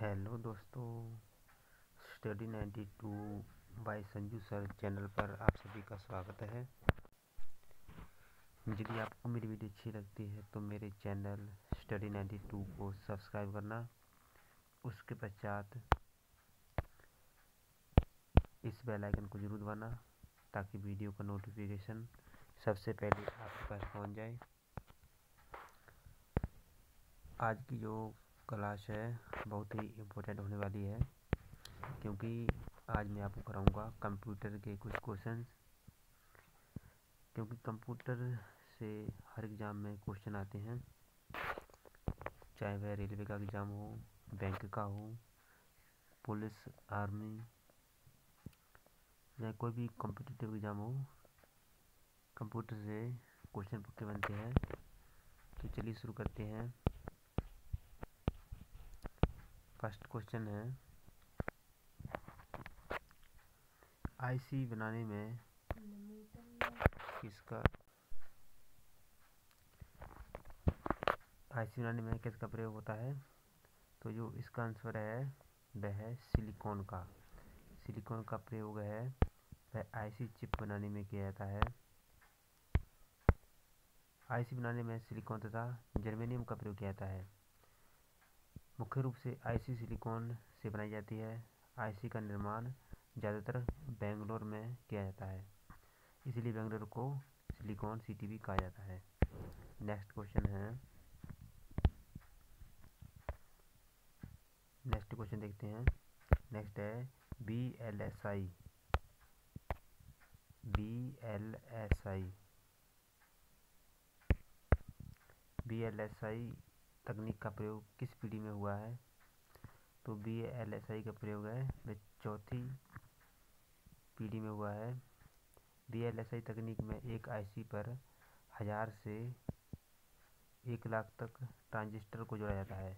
Hello दोस्तों, study 92 by Sanju sir channel पर आप सभी का स्वागत है। यदि आपको मेरी वीडियो अच्छी लगती है तो मेरे चैनल स्टडी 92 को सब्सक्राइब करना, उसके पश्चात इस बेल आइकन को जरूर दबाना ताकि वीडियो का नोटिफिकेशन सबसे पहले आपके पास पहुंच जाए। आज की जो क्लास है बहुत ही इम्पोर्टेंट होने वाली है, क्योंकि आज मैं आपको कराऊंगा कंप्यूटर के कुछ क्वेश्चंस। क्योंकि कंप्यूटर से हर एग्ज़ाम में क्वेश्चन आते हैं, चाहे वह रेलवे का एग्ज़ाम हो, बैंक का हो, पुलिस, आर्मी या कोई भी कॉम्पिटिटिव एग्ज़ाम हो, कंप्यूटर से क्वेश्चन पक्के बनते हैं। तो चलिए शुरू करते हैं। फर्स्ट क्वेश्चन है, आईसी बनाने में किसका प्रयोग होता है? तो जो इसका आंसर है वह है सिलिकॉन का। सिलिकॉन का प्रयोग है वह आईसी चिप बनाने में किया जाता है। आईसी बनाने में सिलिकॉन तथा जर्मेनियम का प्रयोग किया जाता है। मुख्य रूप से आईसी सिलिकॉन से बनाई जाती है। आईसी का निर्माण ज़्यादातर बेंगलोर में किया जाता है, इसलिए बेंगलोर को सिलिकॉन सिटी भी कहा जाता है। नेक्स्ट क्वेश्चन देखते हैं। नेक्स्ट है VLSI। VLSI तकनीक का प्रयोग किस पीढ़ी में हुआ है? तो VLSI का प्रयोग है वह चौथी पीढ़ी में हुआ है। VLSI तकनीक में एक आईसी पर 1000 से 1 लाख तक ट्रांजिस्टर को जोड़ा जाता है।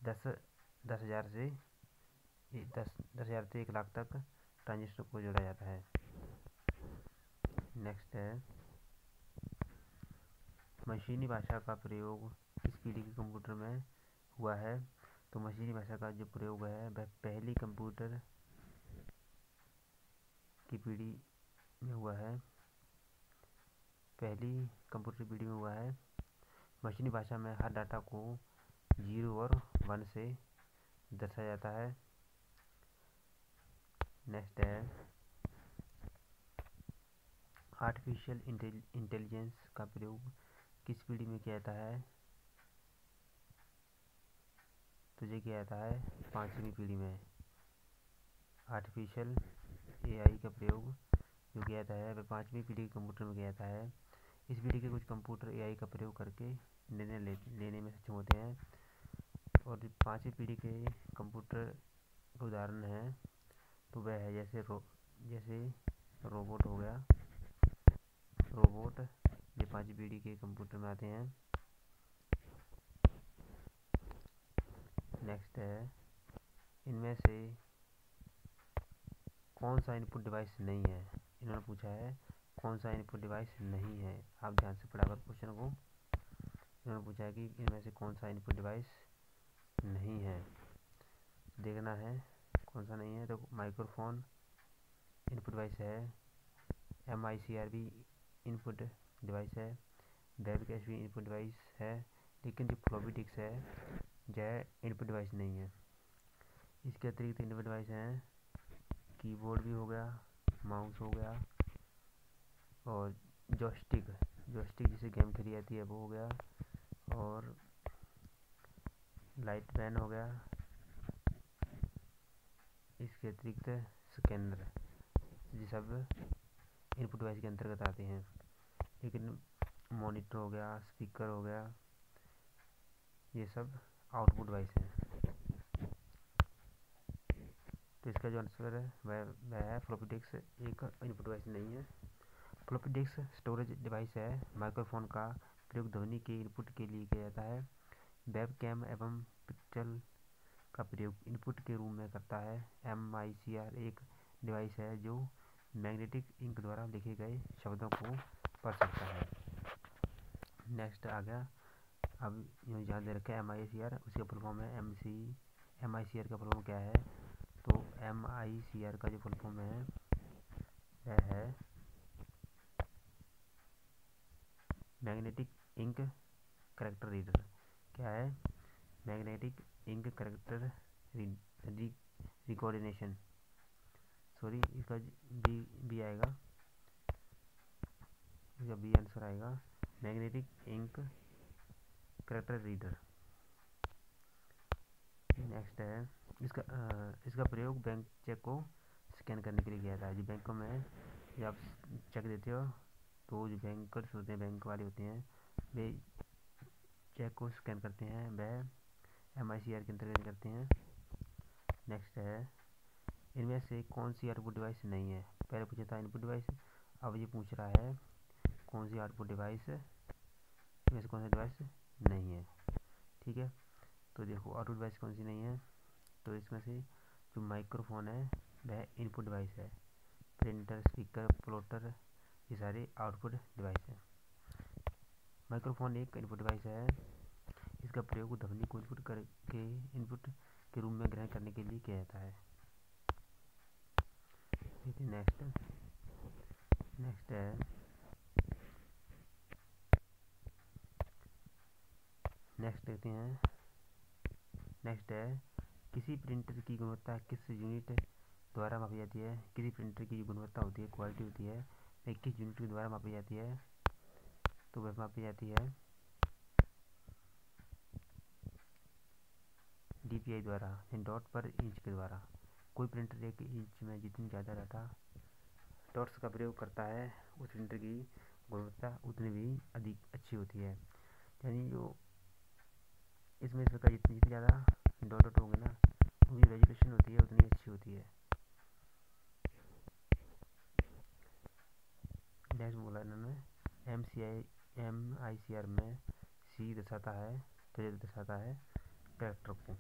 10,000 से 1 लाख तक ट्रांजिस्टर को जोड़ा जाता है। नेक्स्ट है, मशीनी भाषा का प्रयोग किस पीढ़ी के कंप्यूटर में हुआ है? तो मशीनी भाषा का जो प्रयोग है वह पहली कंप्यूटर की पीढ़ी में हुआ है। मशीनी भाषा में हर डाटा को 0 और 1 से दर्शाया जाता है। नेक्स्ट है, आर्टिफिशियल इंटेलिजेंस का प्रयोग किस पीढ़ी में किया जाता है? तो ये किया जाता है 5वीं पीढ़ी में। आर्टिफिशियल एआई का प्रयोग जो किया जाता है वह 5वीं पीढ़ी के कंप्यूटर में किया जाता है। इस पीढ़ी के कुछ कंप्यूटर एआई का प्रयोग करके निर्णय लेने में सक्षम होते हैं। और 5वीं पीढ़ी के कंप्यूटर के उदाहरण हैं तो वह है जैसे रोबोट हो गया। ये 5वीं पीढ़ी के कंप्यूटर में आते हैं। नेक्स्ट है, इनमें से कौन सा इनपुट डिवाइस नहीं है? इन्होंने पूछा है कौन सा इनपुट डिवाइस नहीं है। आप ध्यान से पढ़ा कर क्वेश्चन को। इन्होंने पूछा है कि इनमें से कौन सा इनपुट डिवाइस नहीं है, देखना है कौन सा नहीं है। तो माइक्रोफोन इनपुट डिवाइस है, MICR भी इनपुट डिवाइस है, वेबकैम भी इनपुट डिवाइस है, लेकिन जो फ्लॉपी डिस्क है यह इनपुट डिवाइस नहीं है। इसके अतिरिक्त इनपुट डिवाइस हैं कीबोर्ड भी हो गया, माउस हो गया, और जॉयस्टिक जिसे गेम खेली जाती है वो हो गया, और लाइट पेन हो गया। इसके अतिरिक्त स्कैनर, ये सब इनपुट डिवाइस के अंतर्गत आते हैं। लेकिन मॉनिटर हो गया, स्पीकर हो गया, ये सब आउटपुट डिवाइस हैं। तो इसका जो आंसर है वह है फ्लॉपी डिस्क एक इनपुट डिवाइस नहीं है। फ्लॉपी डिस्क स्टोरेज डिवाइस है। माइक्रोफोन का प्रयोग ध्वनि के इनपुट के लिए किया जाता है। वेबकैम एवं पिक्चर का प्रयोग इनपुट के रूप में करता है। MICR एक डिवाइस है जो मैग्नेटिक इंक द्वारा लिखे गए शब्दों को पढ़ सकता है। नेक्स्ट आ गया, अब यूँ ध्यान दे रखें MICR उसका फुल फॉर्म है MICR का फुल फॉर्म क्या है? तो MICR का जो फुल फॉर्म है वह है मैग्नेटिक इंक करेक्टर रीडर। क्या है? Magnetic ink character recognition, sorry इसका बी आएगा, इसका बी आंसर आएगा, magnetic ink character reader. Next है इसका प्रयोग बैंक चेक को स्कैन करने के लिए किया था। जो बैंकों में जब आप चेक देते हो तो जो बैंकर्स होते हैं, बैंक वाले होते हैं, वे चेक को स्कैन करते हैं, वह MICR के अंतर्गत करते हैं। नेक्स्ट है इनमें से कौन सी आउटपुट डिवाइस नहीं है? पहले पूछा था इनपुट डिवाइस, अब ये पूछ रहा है कौन सी आउटपुट डिवाइस, इनमें से कौन सा डिवाइस नहीं है। ठीक है, तो देखो आउटपुट डिवाइस कौन सी नहीं है, तो इसमें से जो माइक्रोफोन है वह इनपुट डिवाइस है, प्रिंटर, स्पीकर, प्लॉटर, ये सारे आउटपुट डिवाइस है। माइक्रोफोन एक इनपुट डिवाइस है, इसका प्रयोग ध्वनि को इनपुट के रूप में ग्रहण करने के लिए किया जाता है। नेक्स्ट है नेक्स्ट है किसी प्रिंटर की गुणवत्ता किस यूनिट द्वारा मापी जाती है? किसी प्रिंटर की जो गुणवत्ता होती है, क्वालिटी होती है, वह किस यूनिट के द्वारा मापी जाती है? तो वह मापी जाती है DPI द्वारा, डॉट पर इंच के द्वारा। कोई प्रिंटर एक इंच में जितनी ज़्यादा डाटा डॉट्स का प्रयोग करता है, उस प्रिंटर की गुणवत्ता उतनी भी अधिक अच्छी होती है। यानी जो इसमें इसका जितनी ज़्यादा डॉट होंगे ना, उनकी रेजोल्यूशन होती है उतनी अच्छी होती है। नेक्स्ट बोला इन्होंने MICR में C दर्शाता है, तो ये दर्शाता है कैरेक्टर को।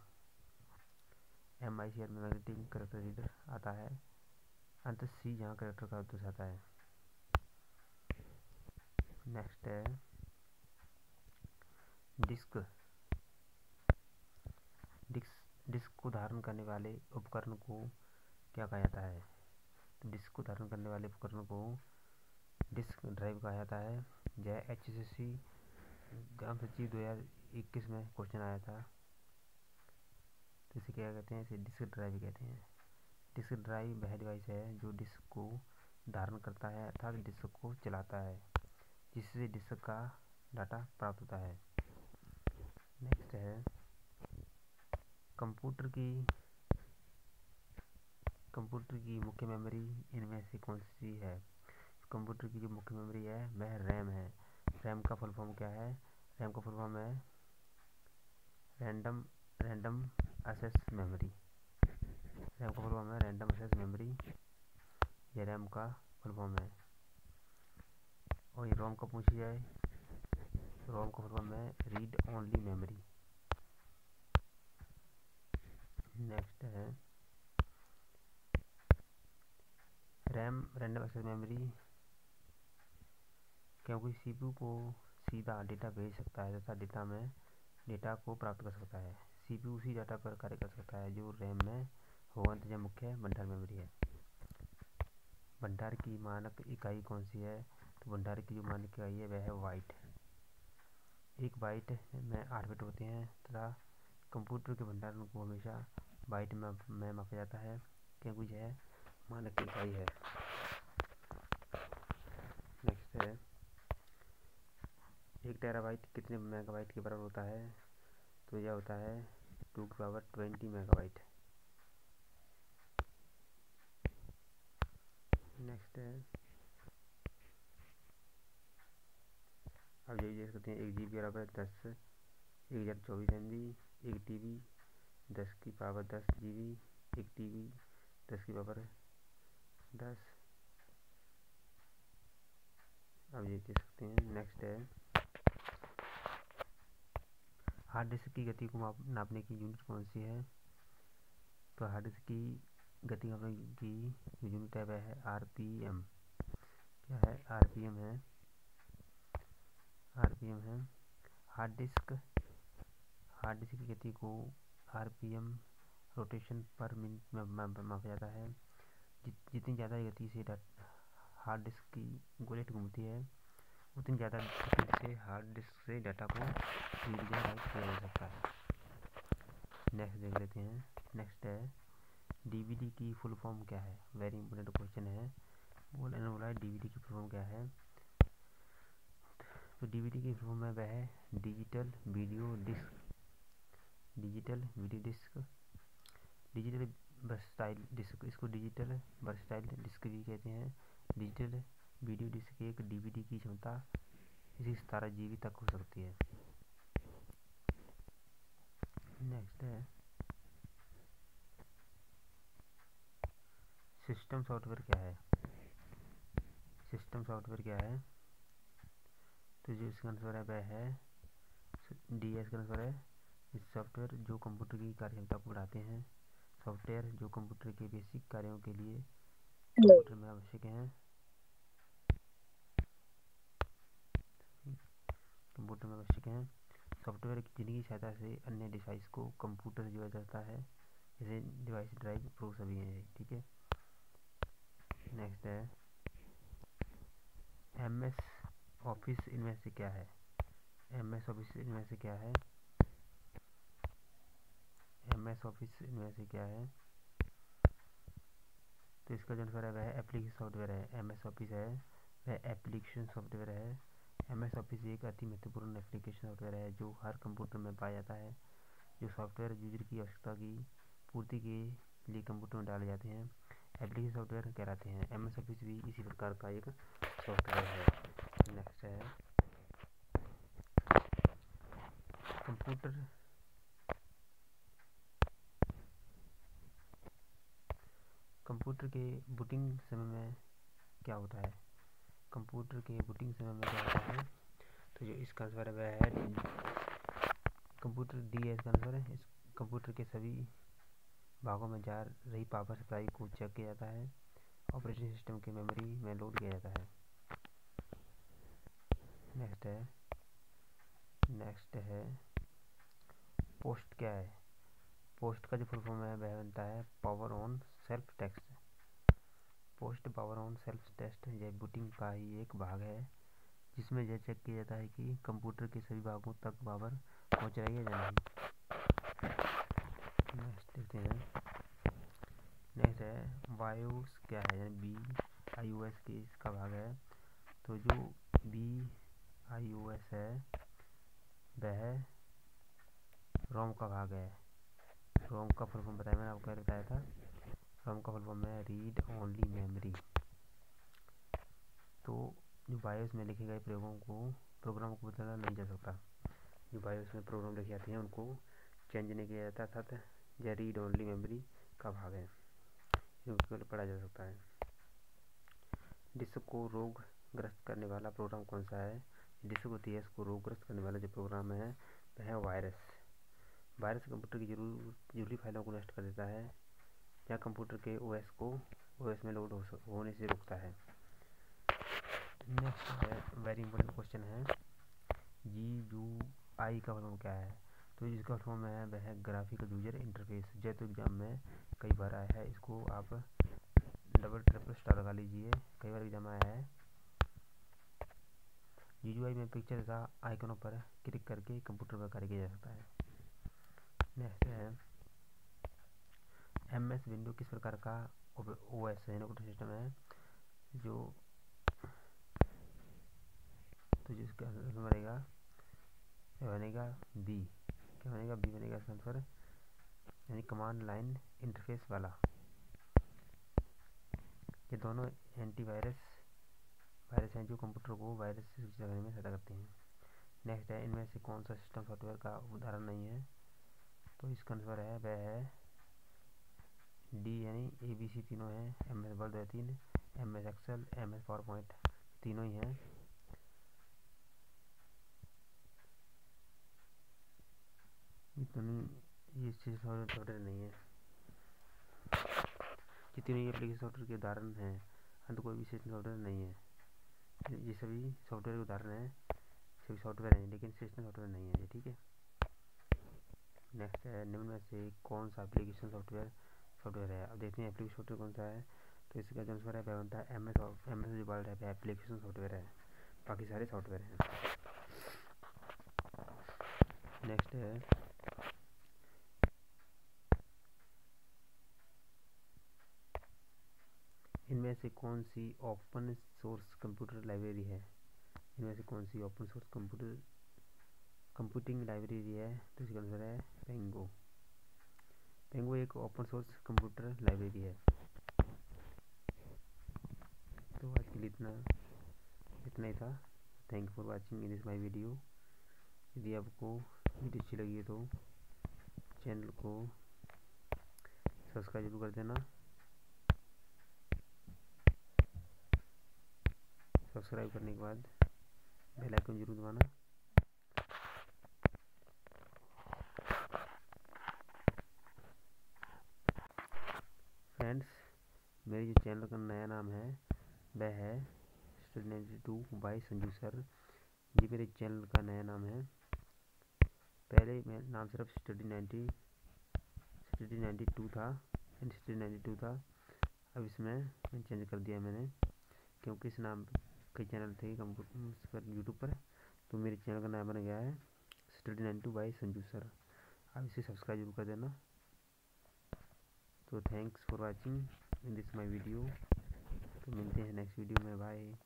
MICR में मैग्नेटिक कैरेक्टर रीडर आता है, अंत C जहाँ कैरेक्टर का दर्शाता है। नेक्स्ट है डिस्क को धारण करने वाले उपकरण को क्या कहा जाता है? तो डिस्क को धारण करने वाले उपकरण को डिस्क ड्राइव कहा जाता है। यह HSC ग्राम सचिव 2021 में क्वेश्चन आया था, तो इसे क्या कहते हैं? इसे डिस्क ड्राइव कहते हैं। डिस्क ड्राइव वह डिवाइस है जो डिस्क को धारण करता है अर्थात डिस्क को चलाता है, जिससे डिस्क का डाटा प्राप्त होता है। नेक्स्ट है कंप्यूटर की मुख्य मेमोरी इनमें से कौन सी है? कंप्यूटर की जो मुख्य मेमोरी है वह रैम है। रैम का फुल फॉर्म क्या है? रैम का फुल फॉर्म है रैंडम एक्सेस मेमोरी। रैम का फुल फॉर्म है रैंडम एक्सेस मेमोरी, यह रैम का फुल फॉर्म है। और ये रोम का पूछी जाए, रोम का फुल फॉर्म है रीड ओनली मेमोरी। नेक्स्ट है रैम रैंडम एक्सेस मेमोरी क्योंकि CPU को सीधा डेटा भेज सकता है तथा डेटा को प्राप्त कर सकता है। CPU उसी डाटा पर कार्य कर सकता है जो रैम में हो, यह मुख्य भंडार मेमोरी है। भंडार की मानक इकाई कौन सी है? तो भंडार की जो मानक इकाई है वह है बाइट। एक बाइट में 8 बिट होते हैं तथा कंप्यूटर के भंडारण को हमेशा बाइट में मापा जाता है क्योंकि यह मानक इकाई है। नेक्स्ट है 1 टेराबाइट कितने मेगाबाइट के बराबर होता है? तो यह होता है 2⁻20 मेगाबाइट। नेक्स्ट है अब यही देख सकते हैं 1 GB बराबर 10,1024 MB, 1 TB 10⁻10 GB, 1 TB 10⁻10। अब ये देख सकते हैं। नेक्स्ट है हार्ड डिस्क की गति को नापने की यूनिट कौन सी है? तो हार्ड डिस्क की गति नापने की यूनिट है वह है RPM। क्या है? RPM है। हार्ड डिस्क की गति को RPM रोटेशन पर मिनट में मापा जाता है। जितनी ज़्यादा गति से हार्ड डिस्क की बुलेट घूमती है उतनी ज़्यादा स्पीड से हार्ड डिस्क से डाटा को रीड या राइट किया जा सकता है। नेक्स्ट देख लेते हैं। नेक्स्ट है डीवीडी की फुल फॉर्म क्या है। वेरी इंपॉर्टेंट क्वेश्चन है। बोला है डीवीडी की फुल फॉर्म क्या है। तो डीवीडी की फुल फॉर्म में वह है digital video disc. Digital video disc, digital versatile disc, इसको डिजिटल वर्सटाइल डिस्क भी कहते हैं। डिजिटल वीडियो डिस्क एक डीवीडी की क्षमता 17 GB तक हो सकती है। नेक्स्ट है सिस्टम सॉफ्टवेयर क्या है। सिस्टम सॉफ्टवेयर क्या है, तो जो इसका आंसर है वह है DS का आंसर है इस सॉफ्टवेयर जो कंप्यूटर की कार्यक्षमता को बढ़ाते हैं। सॉफ्टवेयर जो कंप्यूटर के बेसिक कार्यों के लिए कंप्यूटर में आवश्यक हैं। कंप्यूटर में आवश्यक हैं सॉफ्टवेयर जिनकी सहायता से अन्य डिवाइस को कंप्यूटर जोड़ा जाता है, जैसे डिवाइस ड्राइव प्रो सभी हैं। ठीक है। नेक्स्ट है MS ऑफिस इनमें से क्या है। MS ऑफिस इनमें से क्या है। MS ऑफिस इनमें से क्या है, तो इसका जो आंसर है वह एप्लीकेशन सॉफ्टवेयर है। MS ऑफिस है वह एप्लीकेशन सॉफ्टवेयर है। MS ऑफिस एक अति महत्वपूर्ण एप्लीकेशन सॉफ्टवेयर है जो हर कंप्यूटर में पाया जाता है। जो सॉफ्टवेयर यूजर की आवश्यकता की पूर्ति के लिए कंप्यूटर में डाले जाते हैं एप्लीकेशन सॉफ्टवेयर कहलाते हैं। MS ऑफिस भी इसी प्रकार का एक सॉफ्टवेयर है। नेक्स्ट है कंप्यूटर के बूटिंग समय में क्या होता है। कंप्यूटर के बूटिंग समय में क्या होता है, तो जो इसका आंसर है वह है कंप्यूटर DS का आंसर है। इस कंप्यूटर के सभी भागों में जा रही पावर सप्लाई को चेक किया जाता है। ऑपरेटिंग सिस्टम के मेमोरी में लोड किया जाता है। नेक्स्ट है पोस्ट क्या है। पोस्ट का जो फुल फॉर्म है वह बनता है power on self test. POST power on self test यह बूटिंग का ही एक भाग है जिसमें यह चेक किया जाता है कि कंप्यूटर के सभी भागों तक पावर पहुंच रही है या नहीं। नेक्स्ट देखते हैं। नेक्स्ट है बायोस क्या है, यानी BIOS के इसका भाग है। तो जो BIOS है वह रोम का भाग है। रोम का फुल फॉर्म बताया मैंने आपको बताया था। रोम का फुल फॉर्म है रीड ओनली मेमोरी। तो जो बायोस में लिखे गए प्रोग्राम को बदला नहीं जा सकता। जो बायोस में प्रोग्राम लिखे जाते हैं उनको चेंज नहीं किया जाता, अर्थात यह रीड ओनली मेमोरी का भाग है, इनको पढ़ा जा सकता है। डिस्क को रोगग्रस्त करने वाला प्रोग्राम कौन सा है। डिस्क होती है, इसको रोगग्रस्त करने वाला जो प्रोग्राम है वह है वायरस। वायरस कंप्यूटर की जरूरी फाइलों को नष्ट कर देता है या कंप्यूटर के OS में लोड होने से रोकता है। नेक्स्ट है वेरी इंपॉर्टेंट क्वेश्चन है GUI का फुल क्या है। तो जिसका फुल है वह है ग्राफिकल यूजर इंटरफेस। जय तो एग्जाम में कई बार आया है, इसको आप डबल ट्रिपल स्टार लगा लीजिए, कई बार एग्जाम आया है। GUI में पिक्चर तथा आइकनों पर क्लिक करके कंप्यूटर पर कार्य किया जा सकता है। नेक्स्ट है MS विंडो किस प्रकार का OS है, ऑपरेटिंग सिस्टम है। तो जिसका आंसर बनेगा B। क्या बनेगा, B बनेगा इसका आंसर, यानी कमांड लाइन इंटरफेस वाला। ये दोनों एंटीवायरस हैं जो कंप्यूटर को वायरस से सुरक्षित रखने में सहायता करते हैं। नेक्स्ट है इनमें से कौन सा सिस्टम सॉफ्टवेयर का उदाहरण नहीं है। तो इसका आंसर है वह है D, यानी ABC तीनों हैं। MS Word 3, MS Excel, MS PowerPoint तीनों ही हैं। ये सॉफ्टवेयर नहीं है, जितने ये एप्लीकेशन सॉफ्टवेयर के उदाहरण हैं अंत कोई भी सिस्टम सॉफ्टवेयर नहीं है। ये सभी सॉफ्टवेयर के उदाहरण हैं, सभी सॉफ्टवेयर हैं लेकिन सिस्टम सॉफ्टवेयर नहीं है ये। ठीक है। नेक्स्ट है निम्न में से कौन सा एप्लीकेशन सॉफ्टवेयर है। अब देखते हैं एप्लीकेशन सॉफ्टवेयर कौन सा है। तो इसका जो आंसर है वह बनता है एम एस जो वर्ड है एप्लीकेशन सॉफ्टवेयर है, बाकी सारे सॉफ्टवेयर हैं। नेक्स्ट है इनमें से कौन सी ओपन सोर्स कंप्यूटर लाइब्रेरी है। इनमें से कौन सी ओपन सोर्स कंप्यूटिंग लाइब्रेरी है। तो इसका आंसर है पेंगो। पेंगो एक ओपन सोर्स कंप्यूटर लाइब्रेरी है। तो आज के लिए इतना ही था। Thank you for watching in this my video. यदि आपको वीडियो अच्छी लगी है तो चैनल को सब्सक्राइब जरूर कर देना। सब्सक्राइब करने के बाद बेल आइकन जरूर दबाना। फ्रेंड्स, मेरे जो चैनल का नया नाम है वह है स्टडी 92 बाय संजू सर। जी मेरे चैनल का नया नाम है। पहले मेरा नाम सिर्फ स्टडी 92 था अब इसमें चेंज कर दिया मैंने, क्योंकि इस नाम कई चैनल थे कंप्यूटर पर यूट्यूब पर, तो मेरे चैनल का नाम बन गया है स्टडी 92 बाय संजू सर। आप इसे सब्सक्राइब जरूर कर देना। तो thanks for watching in this my video. तो मिलते हैं नेक्स्ट वीडियो में। बाय।